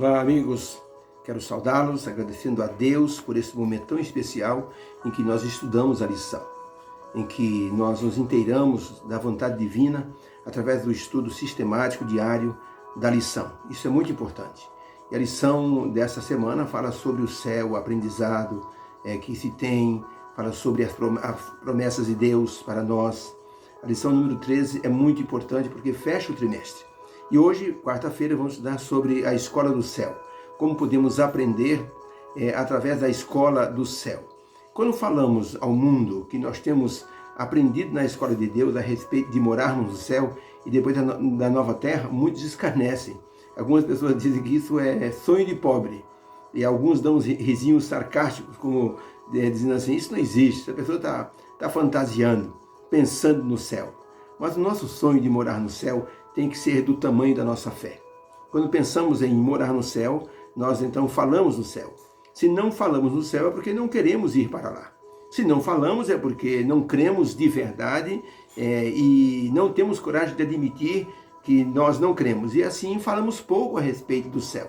Olá, amigos. Quero saudá-los, agradecendo a Deus por esse momento tão especial em que nós estudamos a lição, em que nós nos inteiramos da vontade divina através do estudo sistemático diário da lição. Isso é muito importante. E a lição dessa semana fala sobre o céu, o aprendizado que se tem, fala sobre as promessas de Deus para nós. A lição número 13 é muito importante porque fecha o trimestre. E hoje, quarta-feira, vamos estudar sobre a escola do céu. Como podemos aprender através da escola do céu. Quando falamos ao mundo que nós temos aprendido na escola de Deus a respeito de morarmos no céu e depois da nova terra, muitos escarnecem. Algumas pessoas dizem que isso é sonho de pobre. E alguns dão uns risinhos sarcásticos, como dizendo assim, isso não existe, essa pessoa está fantasiando, pensando no céu. Mas o nosso sonho de morar no céu tem que ser do tamanho da nossa fé. Quando pensamos em morar no céu, nós então falamos no céu. Se não falamos no céu é porque não queremos ir para lá. Se não falamos é porque não cremos de verdade e não temos coragem de admitir que nós não cremos. E assim falamos pouco a respeito do céu.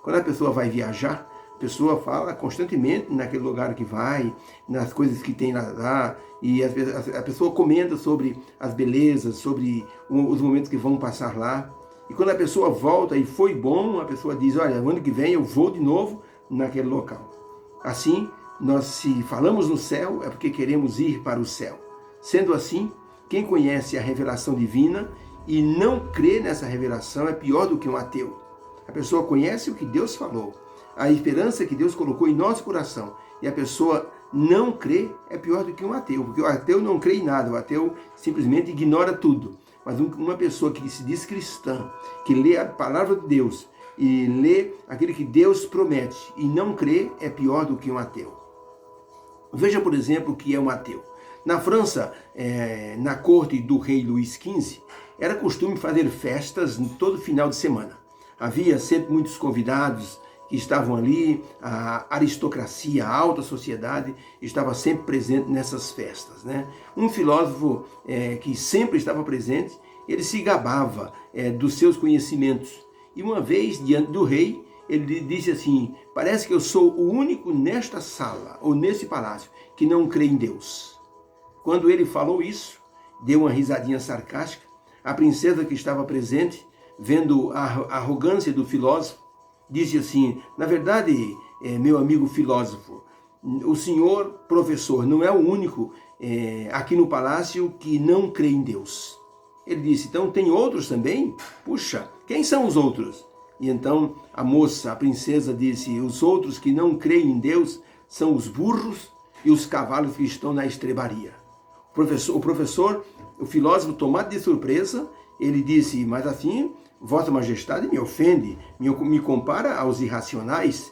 Quando a pessoa vai viajar, a pessoa fala constantemente naquele lugar que vai, nas coisas que tem lá, e a pessoa comenta sobre as belezas, sobre os momentos que vão passar lá. E quando a pessoa volta e foi bom, a pessoa diz, olha, ano que vem eu vou de novo naquele local. Assim, nós se falamos no céu, é porque queremos ir para o céu. Sendo assim, quem conhece a revelação divina e não crê nessa revelação é pior do que um ateu. A pessoa conhece o que Deus falou, a esperança que Deus colocou em nosso coração, e a pessoa não crê é pior do que um ateu, porque o ateu não crê em nada, o ateu simplesmente ignora tudo. Mas uma pessoa que se diz cristã, que lê a palavra de Deus e lê aquilo que Deus promete e não crê, é pior do que um ateu. Veja, por exemplo, o que é um ateu. Na França, na corte do rei Luís XV, era costume fazer festas todo final de semana. Havia sempre muitos convidados que estavam ali, a aristocracia, a alta sociedade estava sempre presente nessas festas, né? Um filósofo que sempre estava presente, ele se gabava dos seus conhecimentos. E uma vez, diante do rei, ele disse assim, parece que eu sou o único nesta sala, ou nesse palácio, que não crê em Deus. Quando ele falou isso, deu uma risadinha sarcástica. A princesa que estava presente, vendo a arrogância do filósofo, disse assim, na verdade, meu amigo filósofo, o senhor professor não é o único aqui no palácio que não crê em Deus. Ele disse, então tem outros também? Puxa, quem são os outros? E então a moça, a princesa, disse, os outros que não creem em Deus são os burros e os cavalos que estão na estrebaria. O filósofo, tomado de surpresa, ele disse, mas assim, Vossa Majestade me ofende, me compara aos irracionais.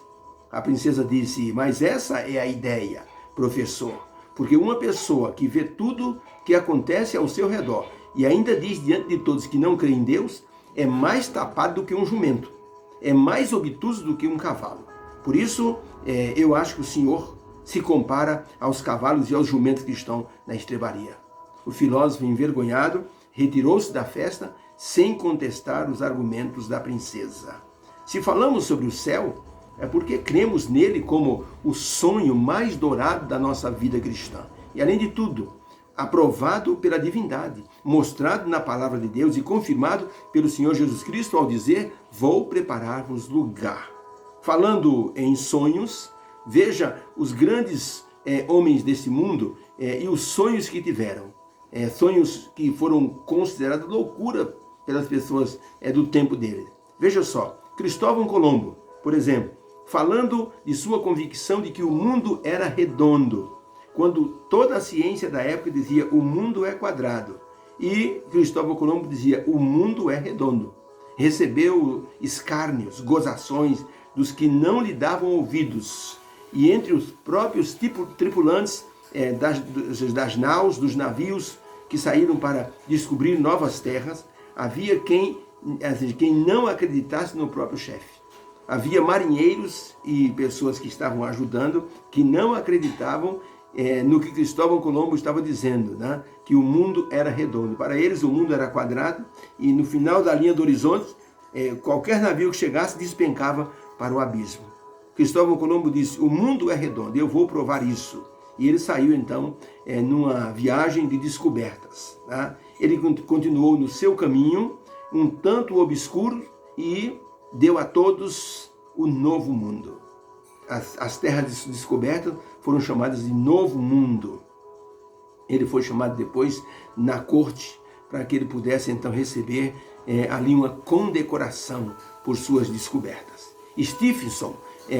A princesa disse, mas essa é a ideia, professor. Porque uma pessoa que vê tudo que acontece ao seu redor e ainda diz diante de todos que não crê em Deus, é mais tapado do que um jumento, é mais obtuso do que um cavalo. Por isso, eu acho que o Senhor se compara aos cavalos e aos jumentos que estão na estrebaria. O filósofo, envergonhado, retirou-se da festa sem contestar os argumentos da princesa. Se falamos sobre o céu, é porque cremos nele como o sonho mais dourado da nossa vida cristã. E além de tudo, aprovado pela divindade, mostrado na palavra de Deus e confirmado pelo Senhor Jesus Cristo ao dizer, vou preparar-vos lugar. Falando em sonhos, veja os grandes homens desse mundo e os sonhos que tiveram. Sonhos que foram considerados loucura pelas pessoas do tempo dele. Veja só, Cristóvão Colombo, por exemplo, falando de sua convicção de que o mundo era redondo, quando toda a ciência da época dizia o mundo é quadrado, e Cristóvão Colombo dizia o mundo é redondo. Recebeu escárnios, gozações dos que não lhe davam ouvidos, e entre os próprios tripulantes das naus, dos navios que saíram para descobrir novas terras, havia quem não acreditasse no próprio chefe. Havia marinheiros e pessoas que estavam ajudando que não acreditavam no que Cristóvão Colombo estava dizendo, né? Que o mundo era redondo. Para eles o mundo era quadrado e no final da linha do horizonte qualquer navio que chegasse despencava para o abismo. Cristóvão Colombo disse: o mundo é redondo, eu vou provar isso. E ele saiu então numa viagem de descobertas. Tá? Ele continuou no seu caminho, um tanto obscuro, e deu a todos o novo mundo. As terras descobertas foram chamadas de Novo Mundo. Ele foi chamado depois na corte para que ele pudesse então receber ali uma condecoração por suas descobertas. Stephenson,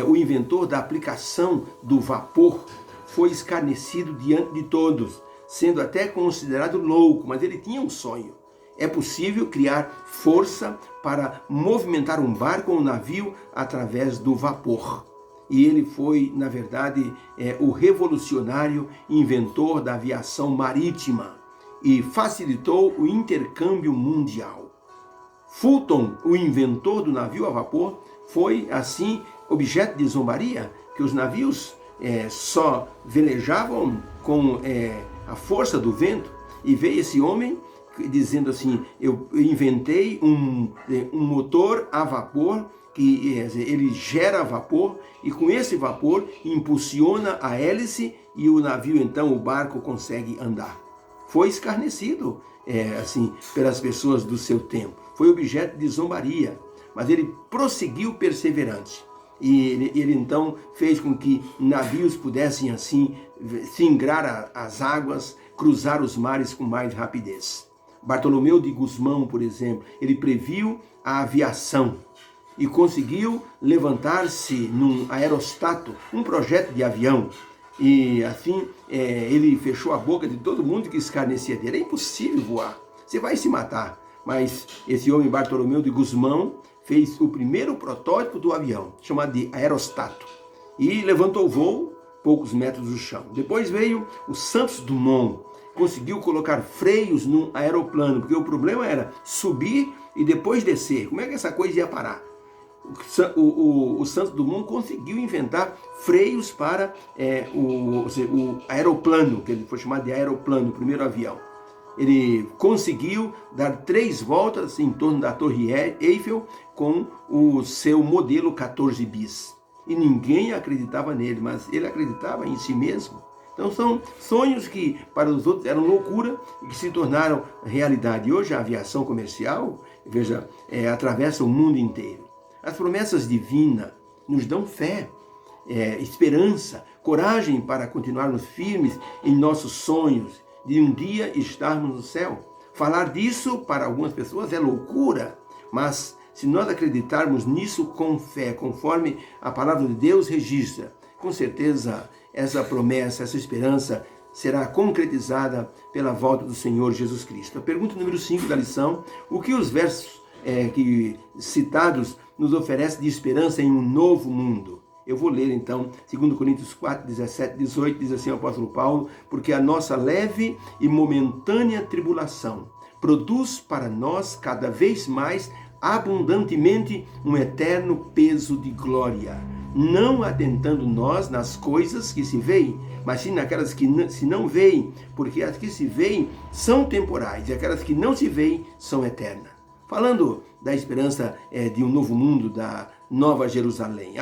o inventor da aplicação do vapor, foi escarnecido diante de todos, sendo até considerado louco, mas ele tinha um sonho. É possível criar força para movimentar um barco ou um navio através do vapor. E ele foi, na verdade, o revolucionário inventor da aviação marítima e facilitou o intercâmbio mundial. Fulton, o inventor do navio a vapor, foi, assim, objeto de zombaria, que os navios só velejavam com a força do vento, e veio esse homem dizendo assim: eu inventei um motor a vapor, que ele gera vapor, e com esse vapor impulsiona a hélice e o navio, então, o barco consegue andar. Foi escarnecido assim, pelas pessoas do seu tempo, foi objeto de zombaria, mas ele prosseguiu perseverante. E ele então fez com que navios pudessem assim fingrar as águas, cruzar os mares com mais rapidez. Bartolomeu de Gusmão, por exemplo, ele previu a aviação e conseguiu levantar-se num aerostato, um projeto de avião. E assim ele fechou a boca de todo mundo que escarnecia dele. É impossível voar, você vai se matar. Mas esse homem, Bartolomeu de Gusmão, fez o primeiro protótipo do avião, chamado de aerostato, e levantou o voo poucos metros do chão. Depois veio o Santos Dumont, conseguiu colocar freios num aeroplano, porque o problema era subir e depois descer. Como é que essa coisa ia parar? O Santos Dumont conseguiu inventar freios para o aeroplano, que ele foi chamado de aeroplano, o primeiro avião. Ele conseguiu dar 3 voltas em torno da Torre Eiffel com o seu modelo 14 bis. E ninguém acreditava nele, mas ele acreditava em si mesmo. Então são sonhos que para os outros eram loucura e que se tornaram realidade. E hoje a aviação comercial, veja, atravessa o mundo inteiro. As promessas divinas nos dão fé, esperança, coragem para continuarmos firmes em nossos sonhos, de um dia estarmos no céu. Falar disso para algumas pessoas é loucura, mas se nós acreditarmos nisso com fé, conforme a palavra de Deus registra, com certeza essa promessa, essa esperança será concretizada pela volta do Senhor Jesus Cristo. A pergunta número 5 da lição: o que os versos citados nos oferecem de esperança em um novo mundo? Eu vou ler então 2 Coríntios 4, 17, 18, diz assim o apóstolo Paulo: porque a nossa leve e momentânea tribulação produz para nós cada vez mais abundantemente um eterno peso de glória, não atentando nós nas coisas que se veem, mas sim naquelas que se não veem, porque as que se veem são temporais e aquelas que não se veem são eternas. Falando da esperança de um novo mundo, da Nova Jerusalém.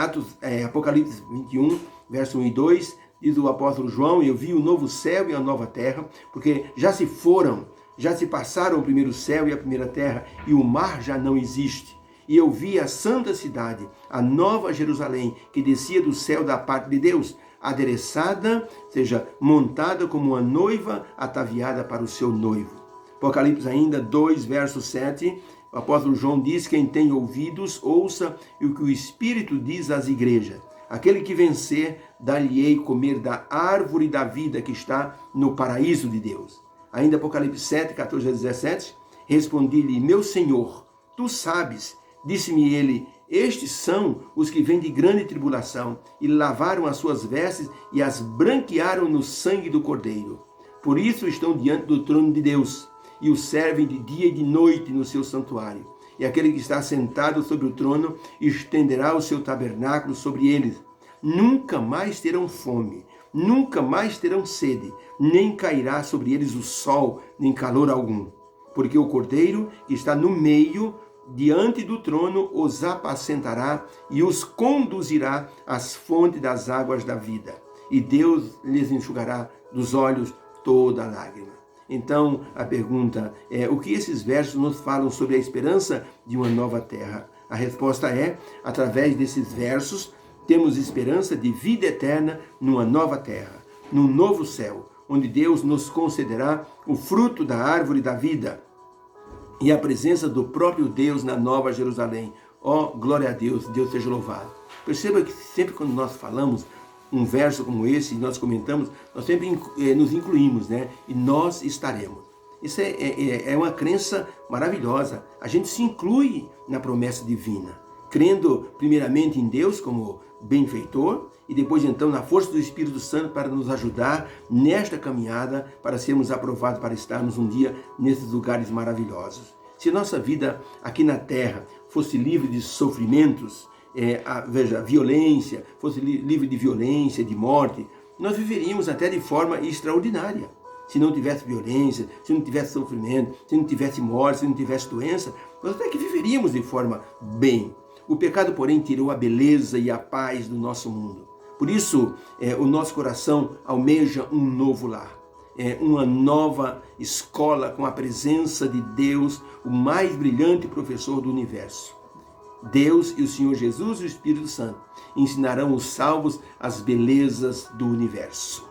Apocalipse 21, verso 1 e 2, diz o apóstolo João: eu vi o novo céu e a nova terra, porque já se passaram o primeiro céu e a primeira terra, e o mar já não existe. E eu vi a santa cidade, a Nova Jerusalém, que descia do céu da parte de Deus, adereçada, seja, montada como uma noiva ataviada para o seu noivo. Apocalipse ainda 2, verso 7, o apóstolo João diz: quem tem ouvidos, ouça o que o Espírito diz às igrejas. Aquele que vencer, dar-lhe-ei comer da árvore da vida que está no paraíso de Deus. Ainda Apocalipse 7, 14 a 17, respondi-lhe: meu Senhor, tu sabes. Disse-me ele: estes são os que vêm de grande tribulação, e lavaram as suas vestes e as branquearam no sangue do Cordeiro. Por isso estão diante do trono de Deus, e o servem de dia e de noite no seu santuário. E aquele que está sentado sobre o trono estenderá o seu tabernáculo sobre eles. Nunca mais terão fome, nunca mais terão sede, nem cairá sobre eles o sol, nem calor algum. Porque o Cordeiro que está no meio diante do trono os apacentará e os conduzirá às fontes das águas da vida. E Deus lhes enxugará dos olhos toda lágrima. Então, a pergunta é: o que esses versos nos falam sobre a esperança de uma nova terra? A resposta é: através desses versos, temos esperança de vida eterna numa nova terra, num novo céu, onde Deus nos concederá o fruto da árvore da vida e a presença do próprio Deus na Nova Jerusalém. Ó, glória a Deus, Deus seja louvado. Perceba que sempre quando nós falamos um verso como esse, nós comentamos, nós sempre nos incluímos, né? E nós estaremos. Isso é uma crença maravilhosa. A gente se inclui na promessa divina, crendo primeiramente em Deus como benfeitor e depois então na força do Espírito Santo para nos ajudar nesta caminhada, para sermos aprovados, para estarmos um dia nesses lugares maravilhosos. Se nossa vida aqui na terra fosse livre de sofrimentos, violência, fosse livre de violência, de morte, nós viveríamos até de forma extraordinária. Se não tivesse violência, se não tivesse sofrimento, se não tivesse morte, se não tivesse doença, nós até que viveríamos de forma bem. O pecado, porém, tirou a beleza e a paz do nosso mundo. Por isso, o nosso coração almeja um novo lar, uma nova escola com a presença de Deus, o mais brilhante professor do universo. Deus e o Senhor Jesus e o Espírito Santo ensinarão os salvos as belezas do universo.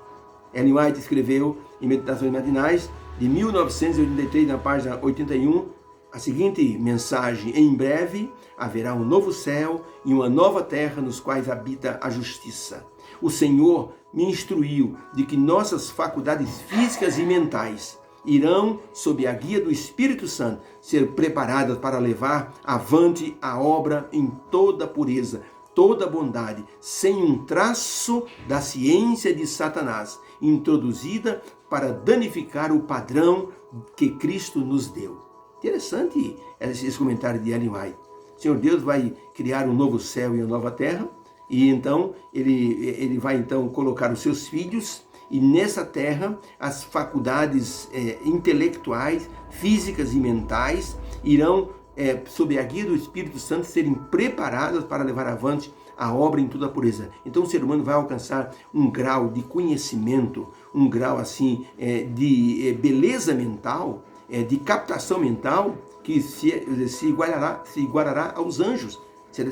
Ellen White escreveu em Meditações Matinais, de 1983, na página 81, a seguinte mensagem: em breve haverá um novo céu e uma nova terra nos quais habita a justiça. O Senhor me instruiu de que nossas faculdades físicas e mentais irão, sob a guia do Espírito Santo, ser preparadas para levar avante a obra em toda pureza, toda bondade, sem um traço da ciência de Satanás, introduzida para danificar o padrão que Cristo nos deu. Interessante esse comentário de Ellen White. O Senhor Deus vai criar um novo céu e uma nova terra, e então ele vai então colocar os seus filhos, e nessa terra as faculdades intelectuais, físicas e mentais irão, sob a guia do Espírito Santo, serem preparadas para levar avante a obra em toda a pureza. Então o ser humano vai alcançar um grau de conhecimento, um grau assim de beleza mental, de captação mental, que se igualará aos anjos,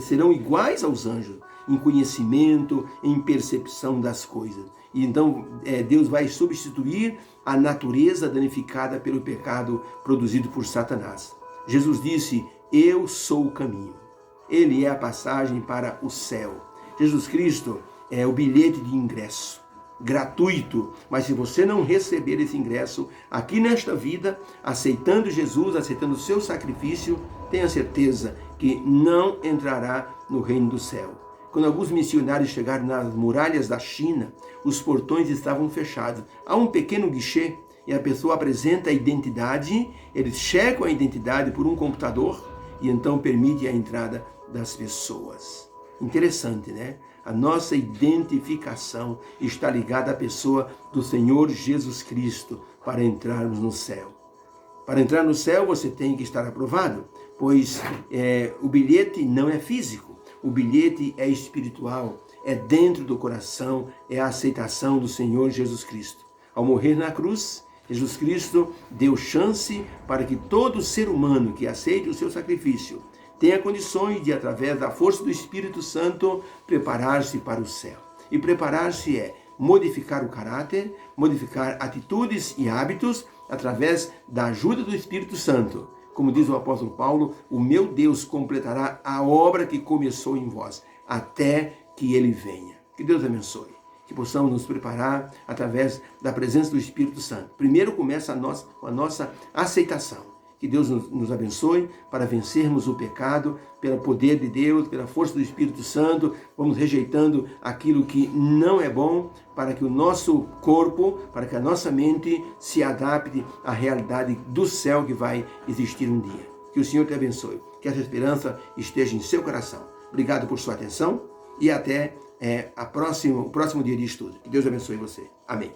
serão iguais aos anjos, em conhecimento, em percepção das coisas. E então Deus vai substituir a natureza danificada pelo pecado produzido por Satanás. Jesus disse: eu sou o caminho. Ele é a passagem para o céu. Jesus Cristo é o bilhete de ingresso, gratuito. Mas se você não receber esse ingresso aqui nesta vida, aceitando Jesus, aceitando o seu sacrifício, tenha certeza que não entrará no reino do céu. Quando alguns missionários chegaram nas muralhas da China, os portões estavam fechados. Há um pequeno guichê e a pessoa apresenta a identidade, eles checam a identidade por um computador e então permite a entrada das pessoas. Interessante, né? A nossa identificação está ligada à pessoa do Senhor Jesus Cristo para entrarmos no céu. Para entrar no céu você tem que estar aprovado, pois o bilhete não é físico. O bilhete é espiritual, é dentro do coração, é a aceitação do Senhor Jesus Cristo. Ao morrer na cruz, Jesus Cristo deu chance para que todo ser humano que aceite o seu sacrifício tenha condições de, através da força do Espírito Santo, preparar-se para o céu. E preparar-se é modificar o caráter, modificar atitudes e hábitos através da ajuda do Espírito Santo. Como diz o apóstolo Paulo, o meu Deus completará a obra que começou em vós, até que ele venha. Que Deus abençoe. Que possamos nos preparar através da presença do Espírito Santo. Primeiro começa com a nossa aceitação. Que Deus nos abençoe para vencermos o pecado, pelo poder de Deus, pela força do Espírito Santo. Vamos rejeitando aquilo que não é bom, para que o nosso corpo, para que a nossa mente se adapte à realidade do céu que vai existir um dia. Que o Senhor te abençoe. Que essa esperança esteja em seu coração. Obrigado por sua atenção e até o próximo dia de estudo. Que Deus abençoe você. Amém.